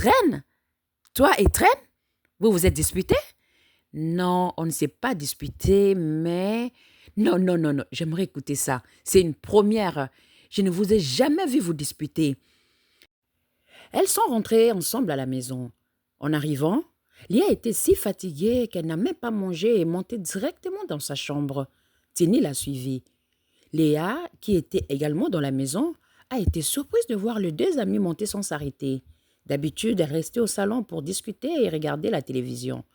Tren? Toi et Tren? Vous vous êtes disputés? Non, on ne s'est pas disputé, mais... Non, non, non, non, j'aimerais écouter ça. C'est une première. Je ne vous ai jamais vu vous disputer. Elles sont rentrées ensemble à la maison. En arrivant, Lia était si fatiguée qu'elle n'a même pas mangé et est montée directement dans sa chambre. Tini l'a suivie. Léa, qui était également dans la maison, a été surprise de voir les deux amis monter sans s'arrêter. D'habitude, elle restait au salon pour discuter et regarder la télévision.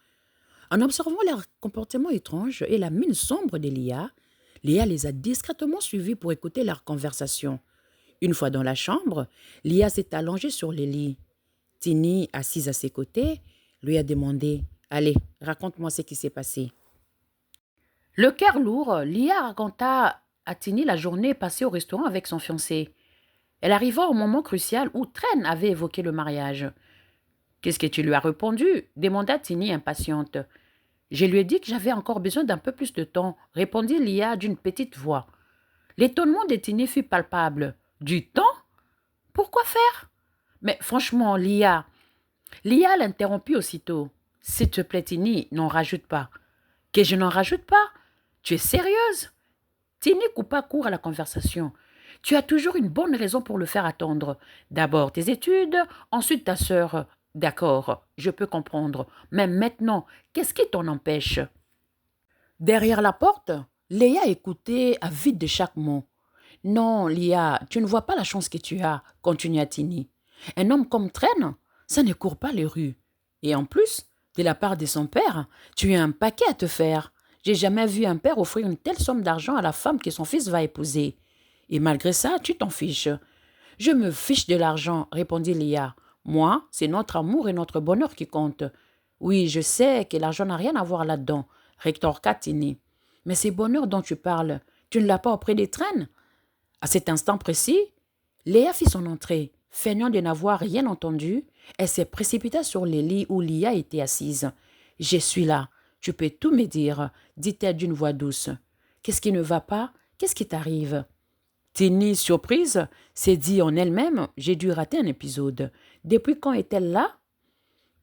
En observant leur comportement étrange et la mine sombre de Léa les a discrètement suivis pour écouter leur conversation. Une fois dans la chambre, Léa s'est allongée sur le lit. Tini, assise à ses côtés, lui a demandé « Allez, raconte-moi ce qui s'est passé. » Le cœur lourd, Léa raconta à Tini la journée passée au restaurant avec son fiancé. Elle arriva au moment crucial où Tren avait évoqué le mariage. « Qu'est-ce que tu lui as répondu ?» demanda Tini impatiente. « Je lui ai dit que j'avais encore besoin d'un peu plus de temps, » répondit Lia d'une petite voix. L'étonnement de Tini fut palpable. « Du temps? Pourquoi faire ?»« Mais franchement, Lia l'interrompit aussitôt. « S'il te plaît, Tini, n'en rajoute pas. »« Que je n'en rajoute pas? Tu es sérieuse ?» Tini coupa court à la conversation. « Tu as toujours une bonne raison pour le faire attendre. D'abord tes études, ensuite ta sœur. D'accord, je peux comprendre. Mais maintenant, qu'est-ce qui t'en empêche ?» Derrière la porte, Léa écoutait avide de chaque mot. « Non, Lia, tu ne vois pas la chance que tu as, » continua Tini. « Un homme comme Traîne, ça ne court pas les rues. Et en plus, de la part de son père, tu as un paquet à te faire. J'ai jamais vu un père offrir une telle somme d'argent à la femme que son fils va épouser. Et malgré ça, tu t'en fiches. »« Je me fiche de l'argent, » répondit Lia. « Moi, c'est notre amour et notre bonheur qui comptent. »« Oui, je sais que l'argent n'a rien à voir là-dedans, » rétorqua Tini. « Mais ce bonheur dont tu parles, tu ne l'as pas auprès des traînes ?» À cet instant précis, Léa fit son entrée. Feignant de n'avoir rien entendu, elle se précipita sur le lit où Lia était assise. « Je suis là, tu peux tout me dire, » dit-elle d'une voix douce. « Qu'est-ce qui ne va pas? Qu'est-ce qui t'arrive ?» Tini, surprise, s'est dit en elle-même « J'ai dû rater un épisode. Depuis quand est-elle là ?»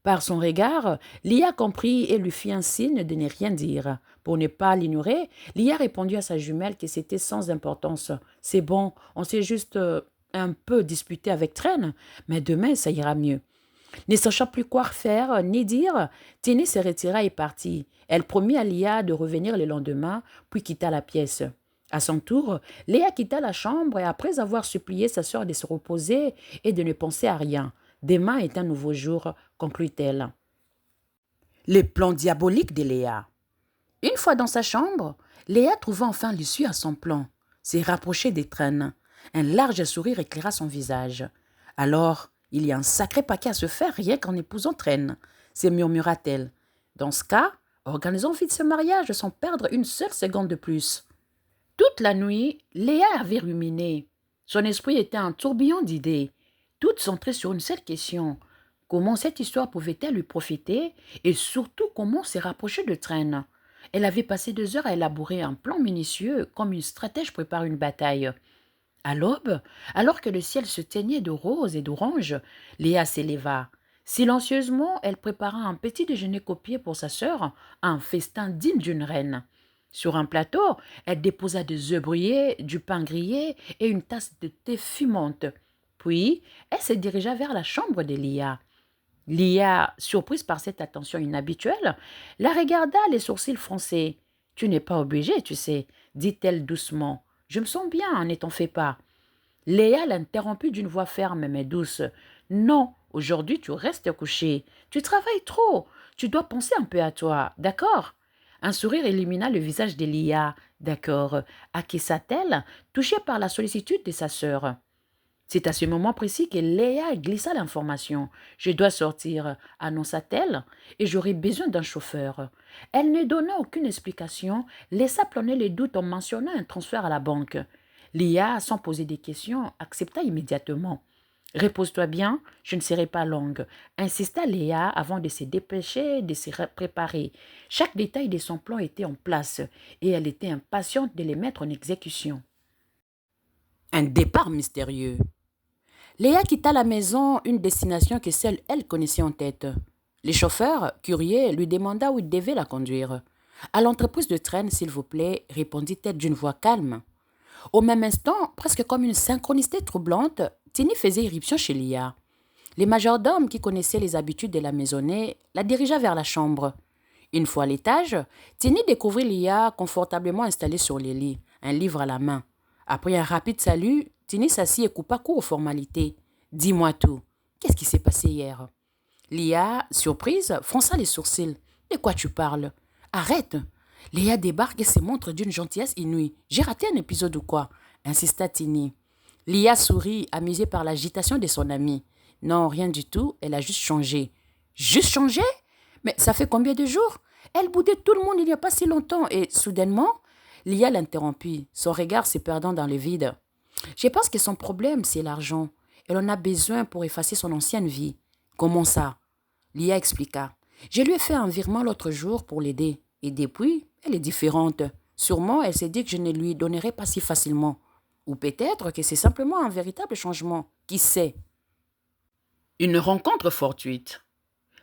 Par son regard, Lia comprit et lui fit un signe de ne rien dire. Pour ne pas l'ignorer, Lia répondit à sa jumelle que c'était sans importance. « C'est bon, on s'est juste un peu disputé avec Traîne, mais demain ça ira mieux. » Ne sachant plus quoi faire ni dire, Tini se retira et partit. Elle promit à Lia de revenir le lendemain, puis quitta la pièce. À son tour, Léa quitta la chambre et après avoir supplié sa sœur de se reposer et de ne penser à rien. Demain est un nouveau jour, conclut-elle. Les plans diaboliques de Léa. Une fois dans sa chambre, Léa trouva enfin l'issue à son plan. Se rapprocher des traînes. Un large sourire éclaira son visage. Alors, il y a un sacré paquet à se faire rien qu'en épousant Traîne, se murmura-t-elle. Dans ce cas, organisons vite ce mariage sans perdre une seule seconde de plus. Toute la nuit, Léa avait ruminé. Son esprit était un tourbillon d'idées, toutes centrées sur une seule question. Comment cette histoire pouvait-elle lui profiter et surtout comment se rapprocher de Traîne? Elle avait passé 2 heures à élaborer un plan minutieux comme une stratège prépare une bataille. À l'aube, alors que le ciel se teignait de rose et d'orange, Léa s'éleva. Silencieusement, elle prépara un petit déjeuner copié pour sa sœur, un festin digne d'une reine. Sur un plateau, elle déposa des œufs brouillés, du pain grillé et une tasse de thé fumante. Puis, elle se dirigea vers la chambre de Lia. Lia, surprise par cette attention inhabituelle, la regarda les sourcils froncés. « Tu n'es pas obligée, tu sais, » dit-elle doucement. « Je me sens bien, ne t'en fais pas. » Léa l'interrompit d'une voix ferme mais douce. « Non, aujourd'hui tu restes couché. Tu travailles trop. Tu dois penser un peu à toi, d'accord ?» Un sourire illumina le visage d'Elia. « D'accord, acquiesça-t-elle, touchée par la sollicitude de sa sœur. C'est à ce moment précis que Léa glissa l'information. « Je dois sortir, » annonça-t-elle, « et j'aurai besoin d'un chauffeur. » Elle ne donna aucune explication, laissa planer les doutes en mentionnant un transfert à la banque. Léa, sans poser des questions, accepta immédiatement. « Repose-toi bien, je ne serai pas longue » insista Léa avant de se dépêcher, de se préparer. Chaque détail de son plan était en place et elle était impatiente de les mettre en exécution. Un départ mystérieux. Léa quitta la maison, une destination que seule elle connaissait en tête. Le chauffeur, curieux, lui demanda où il devait la conduire. À l'entreprise de train, s'il vous plaît, répondit-elle d'une voix calme. Au même instant, presque comme une synchronicité troublante, Tini faisait irruption chez Lia. Les majordomes qui connaissaient les habitudes de la maisonnée la dirigea vers la chambre. Une fois à l'étage, Tini découvrit Lia confortablement installée sur le lit, un livre à la main. Après un rapide salut, Tini s'assit et coupa court aux formalités. Dis-moi tout. Qu'est-ce qui s'est passé hier? Lia, surprise, fronça les sourcils. De quoi tu parles? Arrête! Léa débarque et se montre d'une gentillesse inouïe. J'ai raté un épisode ou quoi? Insista Tini. Lia sourit, amusée par l'agitation de son amie. Non, rien du tout, elle a juste changé. Juste changé? Mais ça fait combien de jours? Elle boudait tout le monde il n'y a pas si longtemps et soudainement, Lia l'interrompit, son regard se perdant dans le vide. Je pense que son problème, c'est l'argent. Elle en a besoin pour effacer son ancienne vie. Comment ça? Lia expliqua. Je lui ai fait un virement l'autre jour pour l'aider. Et depuis, elle est différente. Sûrement, elle s'est dit que je ne lui donnerai pas si facilement. Ou peut-être que c'est simplement un véritable changement. Qui sait? Une rencontre fortuite.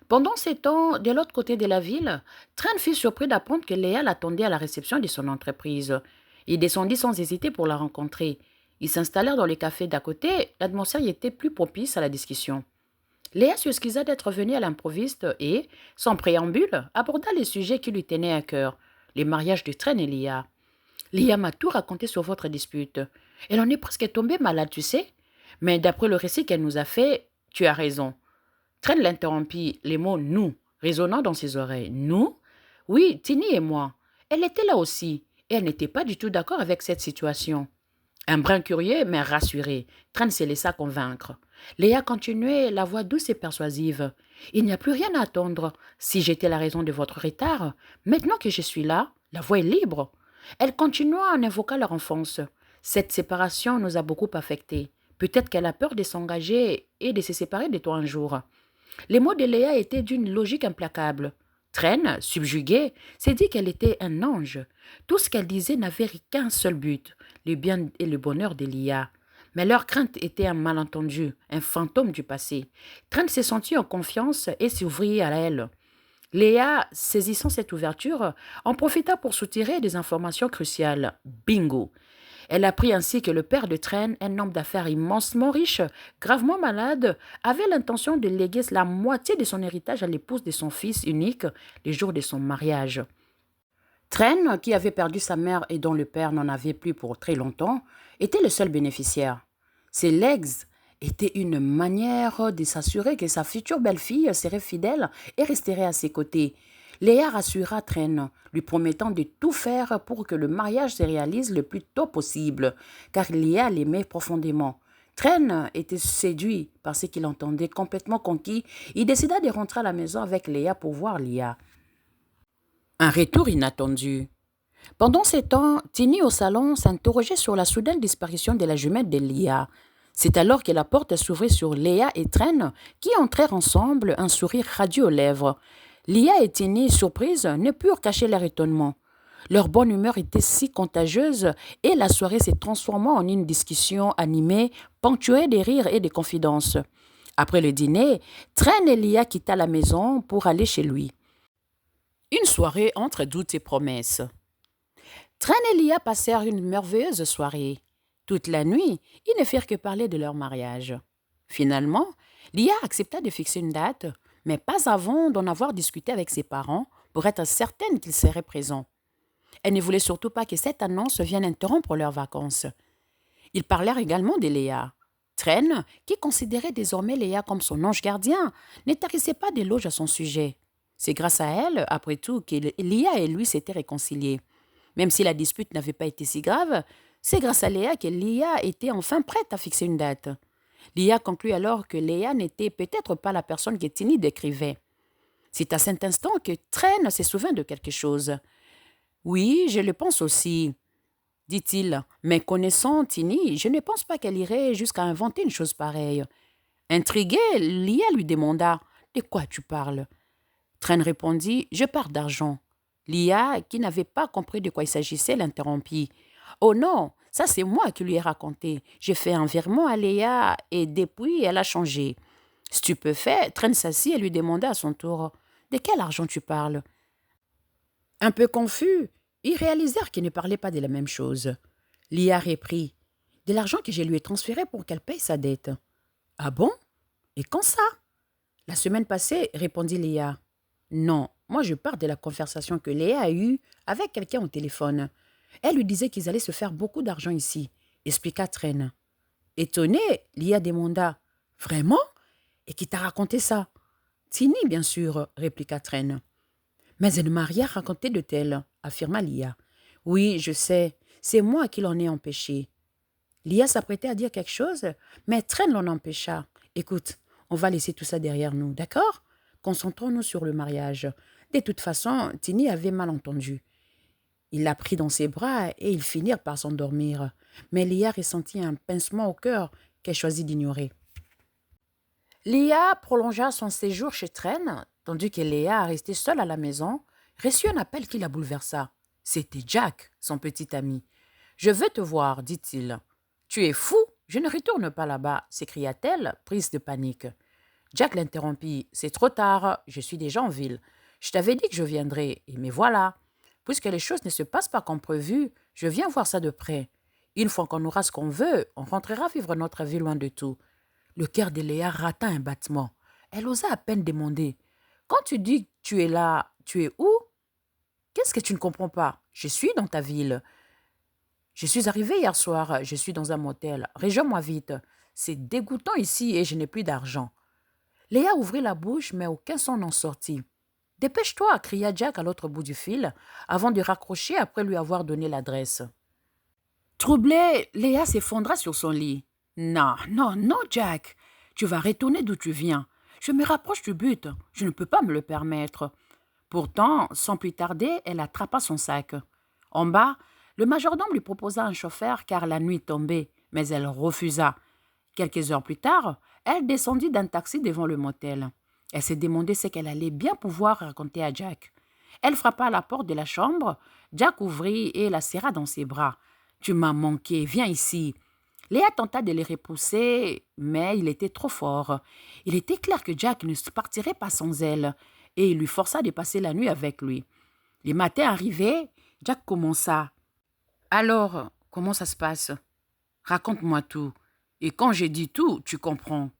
Pendant ces temps, de l'autre côté de la ville, Tran fut surpris d'apprendre que Léa l'attendait à la réception de son entreprise. Il descendit sans hésiter pour la rencontrer. Ils s'installèrent dans le café d'à côté, l'atmosphère y était plus propice à la discussion. Léa s'excusa d'être venue à l'improviste et, sans préambule, aborda les sujets qui lui tenaient à cœur, les mariages de Tran et Léa. Léa m'a tout raconté sur votre dispute. Elle en est presque tombée malade, tu sais. Mais d'après le récit qu'elle nous a fait, tu as raison. Tran l'interrompit, les mots nous résonnant dans ses oreilles. Nous? Oui, Tini et moi. Elle était là aussi, et elle n'était pas du tout d'accord avec cette situation. Un brin curieux, mais rassuré, Tran se laissa convaincre. Léa continuait, la voix douce et persuasive. Il n'y a plus rien à attendre. Si j'étais la raison de votre retard, maintenant que je suis là, la voie est libre. Elle continua en invoquant leur enfance. Cette séparation nous a beaucoup affectés. Peut-être qu'elle a peur de s'engager et de se séparer de toi un jour. Les mots de Léa étaient d'une logique implacable. Tran, subjuguée, s'est dit qu'elle était un ange. Tout ce qu'elle disait n'avait qu'un seul but, le bien et le bonheur d'Elia. Mais leur crainte était un malentendu, un fantôme du passé. Tran s'est sentie en confiance et s'ouvrit à elle. Léa, saisissant cette ouverture, en profita pour soutirer des informations cruciales. Bingo! Elle apprit ainsi que le père de Tran, un homme d'affaires immensement riche, gravement malade, avait l'intention de léguer la moitié de son héritage à l'épouse de son fils unique le jour de son mariage. Tran, qui avait perdu sa mère et dont le père n'en avait plus pour très longtemps, était le seul bénéficiaire. Ses legs étaient une manière de s'assurer que sa future belle-fille serait fidèle et resterait à ses côtés. Léa rassura Tran, lui promettant de tout faire pour que le mariage se réalise le plus tôt possible, car Léa l'aimait profondément. Tran était séduit par ce qu'il entendait, complètement conquis. Il décida de rentrer à la maison avec Léa pour voir Léa. Un retour inattendu. Pendant ce temps, Tini au salon s'interrogeait sur la soudaine disparition de la jumelle de Léa. C'est alors que la porte s'ouvrit sur Léa et Tran, qui entrèrent ensemble, un sourire radieux aux lèvres. Léa et Tini, surprises, ne purent cacher leur étonnement. Leur bonne humeur était si contagieuse et la soirée s'est transformée en une discussion animée, ponctuée de rires et de confidences. Après le dîner, Tran et Léa quitta la maison pour aller chez lui. Une soirée entre doutes et promesses. Tran et Léa passèrent une merveilleuse soirée. Toute la nuit, ils ne firent que parler de leur mariage. Finalement, Léa accepta de fixer une date, mais pas avant d'en avoir discuté avec ses parents pour être certaine qu'ils seraient présents. Elle ne voulait surtout pas que cette annonce vienne interrompre leurs vacances. Ils parlèrent également de Léa. Tran, qui considérait désormais Léa comme son ange gardien, ne tarissait pas d'éloges à son sujet. C'est grâce à elle, après tout, que Léa et lui s'étaient réconciliés. Même si la dispute n'avait pas été si grave, c'est grâce à Léa que Léa était enfin prête à fixer une date. Léa conclut alors que Léa n'était peut-être pas la personne que Tini décrivait. C'est à cet instant que Tran se souvint de quelque chose. « Oui, je le pense aussi, » dit-il, mais connaissant Tini, je ne pense pas qu'elle irait jusqu'à inventer une chose pareille. Intriguée, Léa lui demanda « De quoi tu parles ?» Tran répondit « Je parle d'argent. » Léa, qui n'avait pas compris de quoi il s'agissait, l'interrompit. « Oh non, Ça, c'est moi qui lui ai raconté. J'ai fait un virement à Léa et depuis, elle a changé. Stupéfait, Tren s'assit et lui demanda à son tour: De quel argent tu parles? Un peu confus, ils réalisèrent qu'ils ne parlaient pas de la même chose. Lia reprit: De l'argent que je lui ai transféré pour qu'elle paye sa dette. Ah bon? Et quand ça? La semaine passée, répondit Léa. Non, moi je parle de la conversation que Léa a eue avec quelqu'un au téléphone. Elle lui disait qu'ils allaient se faire beaucoup d'argent ici, expliqua Tren. Étonnée, Léa demanda: Vraiment? Et qui t'a raconté ça? Tini, bien sûr, répliqua Tren. Mais elle ne m'a rien raconté de tel, affirma Lia. Oui, je sais, c'est moi qui l'en ai empêché. Lia s'apprêtait à dire quelque chose, mais Tren l'en empêcha. Écoute, on va laisser tout ça derrière nous, d'accord? Concentrons-nous sur le mariage. De toute façon, Tini avait mal entendu. Il la prit dans ses bras et ils finirent par s'endormir. Mais Lia ressentit un pincement au cœur qu'elle choisit d'ignorer. Lia prolongea son séjour chez Tren, tandis que Léa, restée seule à la maison, reçut un appel qui la bouleversa. C'était Jack, son petit ami. Je veux te voir, dit-il. Tu es fou? Je ne retourne pas là-bas, s'écria-t-elle, prise de panique. Jack l'interrompit. C'est trop tard, je suis déjà en ville. Je t'avais dit que je viendrais, et me voilà. Puisque les choses ne se passent pas comme prévu, je viens voir ça de près. Une fois qu'on aura ce qu'on veut, on rentrera vivre notre vie loin de tout. Le cœur de Léa rata un battement. Elle osa à peine demander: Quand tu dis que tu es là, tu es où? Qu'est-ce que tu ne comprends pas? Je suis dans ta ville. Je suis arrivée hier soir, je suis dans un motel. Rejoins-moi vite. C'est dégoûtant ici et je n'ai plus d'argent. Léa ouvrit la bouche, mais aucun son n'en sortit. Dépêche-toi, cria Jack à l'autre bout du fil, avant de raccrocher après lui avoir donné l'adresse. Troublée, Léa s'effondra sur son lit. Non, non, non, Jack. Tu vas retourner d'où tu viens. Je me rapproche du but. Je ne peux pas me le permettre. Pourtant, sans plus tarder, elle attrapa son sac. En bas, le majordome lui proposa un chauffeur car la nuit tombait, mais elle refusa. Quelques heures plus tard, elle descendit d'un taxi devant le motel. Elle se demandait ce qu'elle allait bien pouvoir raconter à Jack. Elle frappa à la porte de la chambre. Jack ouvrit et la serra dans ses bras. « Tu m'as manqué, viens ici. » Léa tenta de les repousser, mais il était trop fort. Il était clair que Jack ne se partirait pas sans elle, et il lui força de passer la nuit avec lui. Les matins arrivaient, Jack commença. « Alors, comment ça se passe? Raconte-moi tout. Et quand j'ai dit tout, tu comprends. »